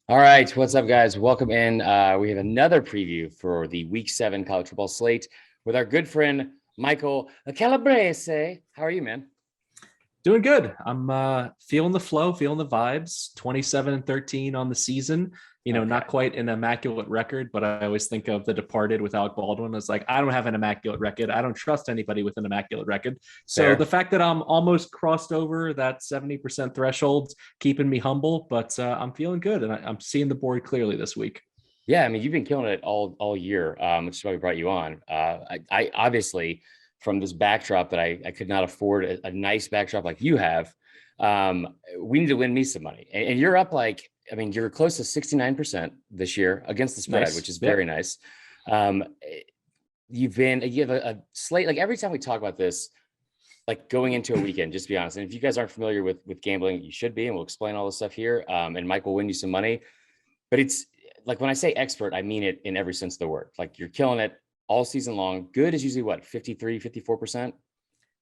All right, what's up, guys? Welcome in. We have another preview for the Week 7 college football slate with our good friend Michael Calabrese. How are you, man? Doing good. I'm feeling the flow, feeling the vibes. 27-13 on the season. Okay, Not quite an immaculate record, but I always think of The Departed with Alec Baldwin as like, I don't have an immaculate record. I don't trust anybody with an immaculate record. So the fair. fact that I'm almost crossed over that 70% threshold, keeping me humble, but I'm feeling good and I'm seeing the board clearly this week. Yeah, I mean, you've been killing it all year, which is why we brought you on. I obviously, from this backdrop that I could not afford a nice backdrop like you have, we need to win me some money. And you're up like, I mean, you're close to 69% this year against the spread, which Nice. is very Yep. nice. Um, you have a slate, like every time we talk about this, like going into a weekend, just to be honest. And if you guys aren't familiar with gambling, you should be, and we'll explain all this stuff here. And Mike will win you some money. But it's like when I say expert, I mean it in every sense of the word. Like you're killing it all season long. Good is usually what, 53, 54%?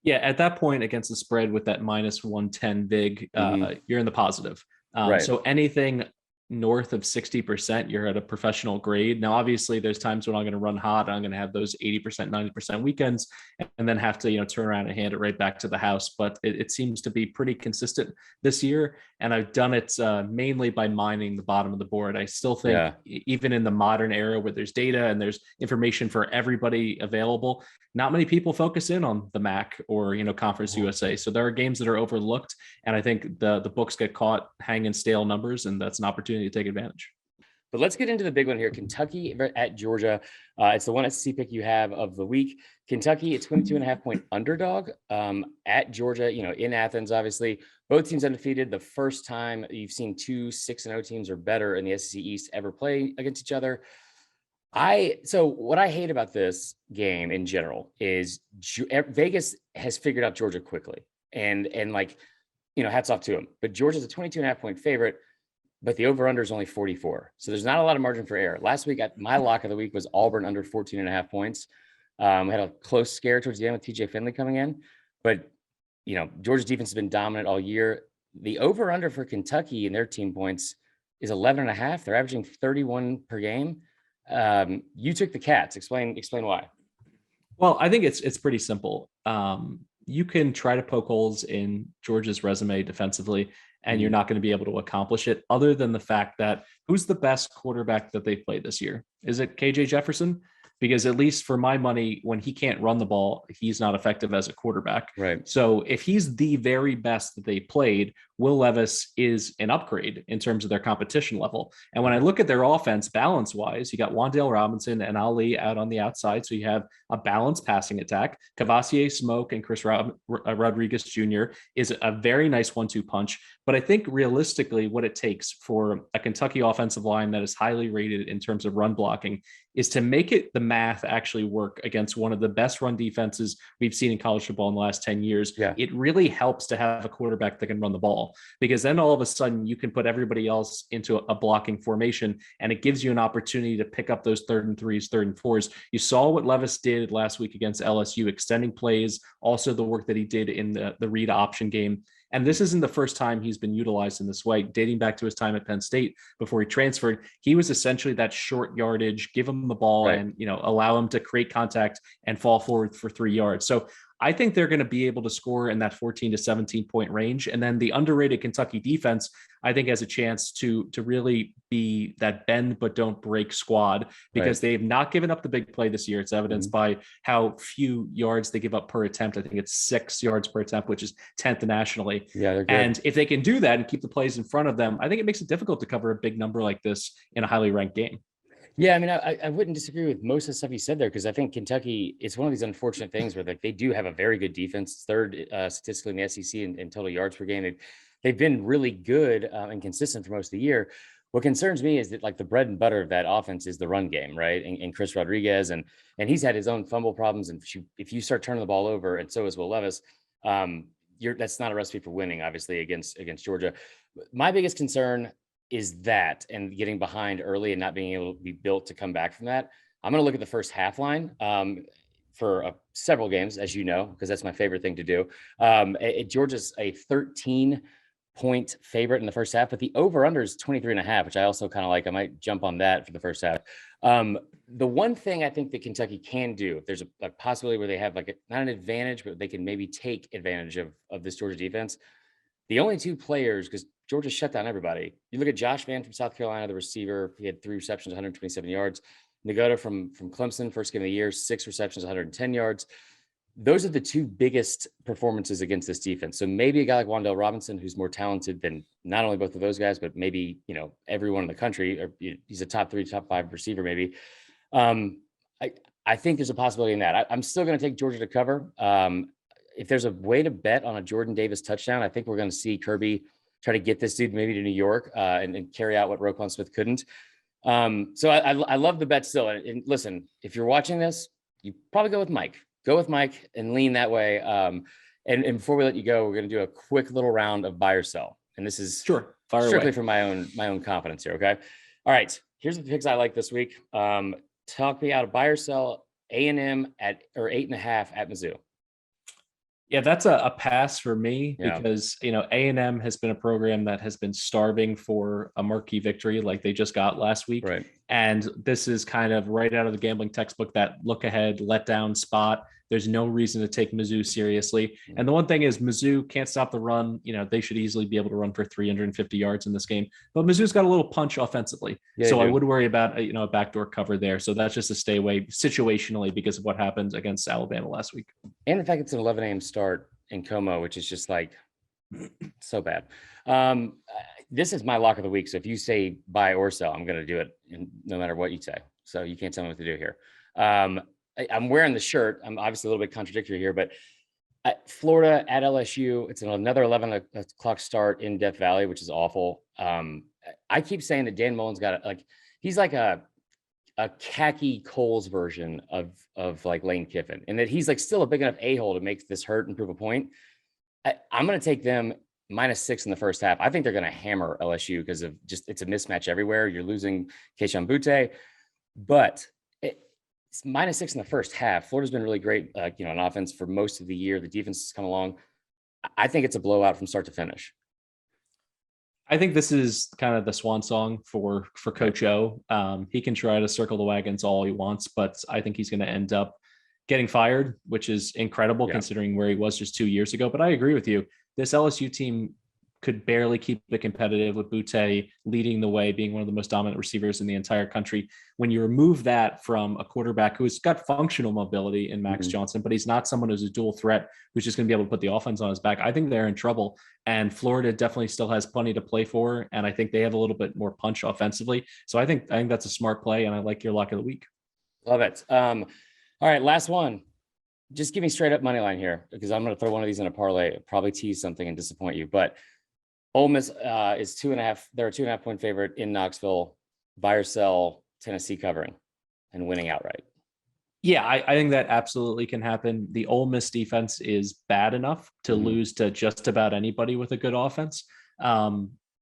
Yeah, at that point against the spread with that minus 110 vig, Mm-hmm. you're in the positive. Right. So anything north of 60%, you're at a professional grade. Now, obviously, there's times when I'm going to run hot. I'm going to have those 80%, 90% weekends and then have to, turn around and hand it right back to the house. But it seems to be pretty consistent this year. And I've done it mainly by mining the bottom of the board. I still think, Yeah. even in the modern era where there's data and there's information for everybody available, not many people focus in on the MAC or Conference USA. So there are games that are overlooked, and I think the books get caught hanging stale numbers, and that's an opportunity to take advantage. But let's get into the big one here. Kentucky at Georgia. It's the one SEC pick you have of the week. Kentucky, a 22.5 point underdog at Georgia, in Athens, obviously. Both teams undefeated. The first time you've seen two 6-0 teams or better in the SEC East ever play against each other. So what I hate about this game in general is Vegas has figured out Georgia quickly. And like, hats off to them. But Georgia's a 22.5 point favorite, but the over under is only 44. So there's not a lot of margin for error. Last week, my lock of the week was Auburn under 14.5 points. Had a close scare towards the end with TJ Finley coming in, but Georgia's defense has been dominant all year. The over under for Kentucky and their team points is 11.5. They're averaging 31 per game. You took the Cats. Explain why. Well, I think it's pretty simple. You can try to poke holes in Georgia's resume defensively, and you're Mm-hmm. not going to be able to accomplish it. Other than the fact that who's the best quarterback that they played this year? Is it KJ Jefferson? Because at least for my money, when he can't run the ball, he's not effective as a quarterback. Right. So if he's the very best that they played, Will Levis is an upgrade in terms of their competition level. And when I look at their offense balance wise, you got Wandale Robinson and Ali out on the outside. So you have a balanced passing attack. Cavassier Smoke and Chris Rodriguez Jr. is a very nice 1-2 punch. But I think realistically, what it takes for a Kentucky offensive line that is highly rated in terms of run blocking is to make it the math actually work against one of the best run defenses we've seen in college football in the last 10 years. Yeah. It really helps to have a quarterback that can run the ball, because then all of a sudden you can put everybody else into a blocking formation, and it gives you an opportunity to pick up those 3rd and 3s, 3rd and 4s. You saw what Levis did last week against LSU, extending plays, also the work that he did in the read option game. And this isn't the first time he's been utilized in this way. Dating back to his time at Penn State before he transferred, he was essentially that short yardage, give him the ball Right. and, allow him to create contact and fall forward for 3 yards. So I think they're going to be able to score in that 14 to 17 point range. And then the underrated Kentucky defense, I think, has a chance to really be that bend but don't break squad, Right. because they've not given up the big play this year. It's evidenced Mm-hmm. by how few yards they give up per attempt. I think it's 6 yards per attempt, which is 10th nationally. Yeah, they're good. And if they can do that and keep the plays in front of them, I think it makes it difficult to cover a big number like this in a highly ranked game. Yeah, I mean, I wouldn't disagree with most of the stuff you said there, because I think Kentucky, it's one of these unfortunate things where like they do have a very good defense, third statistically in the SEC in total yards per game. They've been really good and consistent for most of the year. What concerns me is that like the bread and butter of that offense is the run game, right? And Chris Rodriguez, and he's had his own fumble problems. And if you start turning the ball over, and so is Will Levis, that's not a recipe for winning, obviously, against Georgia. My biggest concern is that, and getting behind early and not being able to be built to come back from that. I'm going to look at the first half line for several games, as you know, because that's my favorite thing to do. Georgia's a 13 point favorite in the first half, but the over-under is 23.5, which I also kind of like. I might jump on that for the first half. The one thing I think that Kentucky can do, if there's a possibility where they have like not an advantage, but they can maybe take advantage of this Georgia defense. The only two players, because Georgia shut down everybody. You look at Josh Vann from South Carolina, the receiver. He had 3 receptions, 127 yards. Ngota from Clemson, first game of the year, 6 receptions, 110 yards. Those are the two biggest performances against this defense. So maybe a guy like Wan'Dale Robinson, who's more talented than not only both of those guys, but maybe, everyone in the country, or he's a top 3, top 5 receiver, maybe. I think there's a possibility in that. I'm still going to take Georgia to cover. If there's a way to bet on a Jordan Davis touchdown, I think we're going to see Kirby try to get this dude maybe to New York and carry out what Roquan Smith couldn't. So I love the bet still. And listen, if you're watching this, you probably go with Mike. Go with Mike and lean that way. And before we let you go, we're going to do a quick little round of buy or sell. And this is strictly for my own confidence here. Okay. All right. Here's the picks I like this week. Talk me out of buy or sell A&M or 8.5 at Mizzou. Yeah, that's a pass for me because, A&M has been a program that has been starving for a marquee victory like they just got last week. Right. And this is kind of right out of the gambling textbook, that look ahead, let down spot. There's no reason to take Mizzou seriously. And the one thing is Mizzou can't stop the run. They should easily be able to run for 350 yards in this game. But Mizzou's got a little punch offensively. Yeah, so I would worry about a backdoor cover there. So that's just a stay away situationally because of what happened against Alabama last week. And the fact it's an 11 a.m. start in Como, which is just like so bad. This is my lock of the week. So if you say buy or sell, I'm going to do it no matter what you say. So you can't tell me what to do here. I'm wearing the shirt. I'm obviously a little bit contradictory here, but Florida at LSU, it's another 11 o'clock start in Death Valley, which is awful. I keep saying that Dan Mullen's got he's like a khaki Coles version of like Lane Kiffin, and that he's like still a big enough a-hole to make this hurt and prove a point. I'm going to take them -6 in the first half. I think they're going to hammer LSU because of it's a mismatch everywhere. You're losing Keishawn Butte, but it's -6 in the first half. Florida's been really great, on offense for most of the year. The defense has come along. I think it's a blowout from start to finish. I think this is kind of the swan song for Coach O. He can try to circle the wagons all he wants, but I think he's going to end up getting fired, which is incredible considering where he was just 2 years ago. But I agree with you. This LSU team could barely keep it competitive with Butte leading the way, being one of the most dominant receivers in the entire country. When you remove that from a quarterback who's got functional mobility in Max Johnson, but he's not someone who's a dual threat, who's just going to be able to put the offense on his back, I think they're in trouble. And Florida definitely still has plenty to play for. And I think they have a little bit more punch offensively. So I think that's a smart play. And I like your lock of the week. Love it. All right, last one. Just give me straight up money line here, because I'm going to throw one of these in a parlay, probably tease something and disappoint you. But Ole Miss is 2.5. They're a 2.5 point favorite in Knoxville. Buy or sell Tennessee covering and winning outright. Yeah, I think that absolutely can happen. The Ole Miss defense is bad enough to lose to just about anybody with a good offense.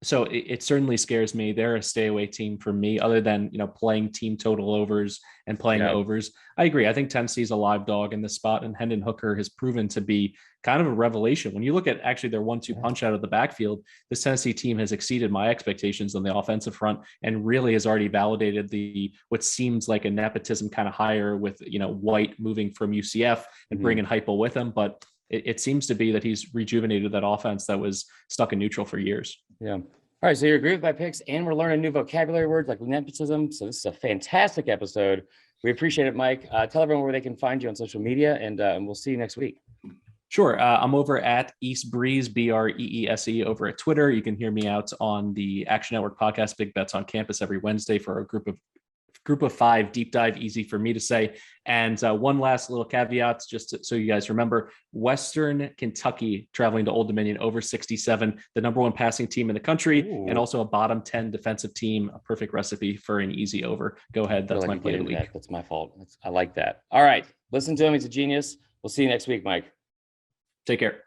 So it certainly scares me. They're a stay away team for me, other than, playing team total overs and playing overs. I agree. I think Tennessee's a live dog in this spot, and Hendon Hooker has proven to be kind of a revelation. When you look at actually their 1-2 punch out of the backfield, this Tennessee team has exceeded my expectations on the offensive front and really has already validated what seems like a nepotism kind of hire with, White moving from UCF and bringing Heupel with him. But it seems to be that he's rejuvenated that offense that was stuck in neutral for years. Yeah. All right. So you agree with my picks, and we're learning new vocabulary words like nepotism. So this is a fantastic episode. We appreciate it, Mike. Tell everyone where they can find you on social media, and we'll see you next week. Sure. I'm over at East Breeze, BREESE, over at Twitter. You can hear me out on the Action Network podcast, Big Bets on Campus, every Wednesday for a group of 5 deep dive, easy for me to say. And one last little caveat, so you guys remember, Western Kentucky traveling to Old Dominion over 67, the number 1 passing team in the country. Ooh. And also a bottom 10 defensive team, a perfect recipe for an easy over. Go ahead. That's my play of the week. That's my fault. I like that. All right. Listen to him. He's a genius. We'll see you next week, Mike. Take care.